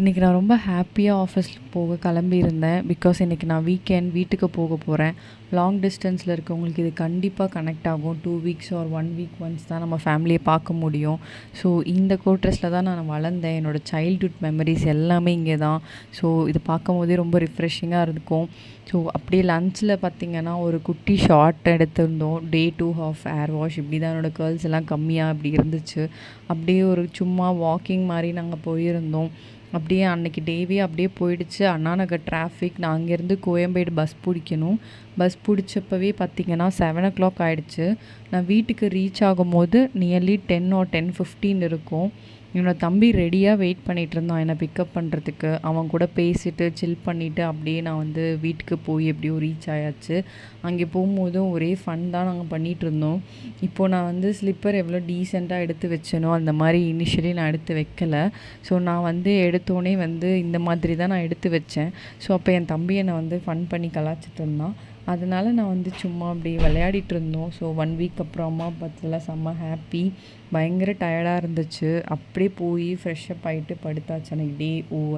இன்றைக்கி நான் ரொம்ப ஹாப்பியாக ஆஃபீஸ் போக கிளம்பியிருந்தேன். பிகாஸ் இன்றைக்கி நான் வீட்டுக்கு போக போகிறேன். லாங் டிஸ்டன்ஸில் இருக்கவங்களுக்கு இது கண்டிப்பாக கனெக்ட் ஆகும். 2 வீக்ஸ் ஆர் 1 வீக் ஒன்ஸ் தான் நம்ம ஃபேமிலியை பார்க்க முடியும். ஸோ இந்த கோட்ரஸில் தான் நான் வளர்ந்தேன். என்னோடய சைல்ட்ஹுட் மெமரிஸ் எல்லாமே இங்கே தான். ஸோ இது பார்க்கும் போதே ரொம்ப ரிஃப்ரெஷிங்காக இருக்கும். ஸோ அப்படியே லஞ்சில் பார்த்திங்கன்னா ஒரு குட்டி ஷார்ட் எடுத்திருந்தோம். டே 2 ஹாஃப் ஏர் வாஷ். இப்படி தான் என்னோடய கேர்ள்ஸ் எல்லாம் கம்மியாக இப்படி இருந்துச்சு. அப்படியே ஒரு சும்மா வாக்கிங் மாதிரி நாங்கள் போயிருந்தோம். அப்படியே அன்றைக்கி டேவே அப்படியே போயிடுச்சு. அண்ணா நகர் டிராஃபிக். நான் அங்கேருந்து கோயம்பேடு பஸ் பிடிக்கணும். பஸ் பிடிச்சப்பவே பார்த்திங்கன்னா 7 o'clock ஆகிடுச்சு. நான் வீட்டுக்கு ரீச் ஆகும்போது நியர்லி 10 or 10:15 இருக்கும். என்னோடய தம்பி ரெடியாக வெயிட் பண்ணிகிட்டு இருந்தான் என்னை பிக்கப் பண்ணுறதுக்கு. அவன் கூட பேசிவிட்டு சில் பண்ணிவிட்டு அப்படியே நான் வீட்டுக்கு போய் எப்படியோ ரீச் ஆயாச்சு. அங்கே போகும்போதும் ஒரே ஃபன் தான் நாங்கள் பண்ணிகிட்ருந்தோம். இப்போது நான் ஸ்லிப்பர் எவ்வளோ டீசெண்டாக எடுத்து வச்சேனோ அந்த மாதிரி இனிஷியலி நான் எடுத்து வைக்கலை. ஸோ நான் எடுத்தோடனே இந்த மாதிரி தான் நான் எடுத்து வச்சேன். ஸோ அப்போ என் தம்பி என்னை ஃபன் பண்ணி கலாய்ச்சிட்டு இருந்தான். அதனால் நான் சும்மா அப்படி விளையாடிட்டு இருந்தோம். ஸோ 1 வீக் அப்புறம் அம்மா பார்த்ததில் செம்ம ஹாப்பி. பயங்கர டயர்டாக இருந்துச்சு. அப்படியே போய் ஃப்ரெஷ்அப் ஆகிட்டு படுத்தாச்சு. அன்றைக்கி டே ஓவர்.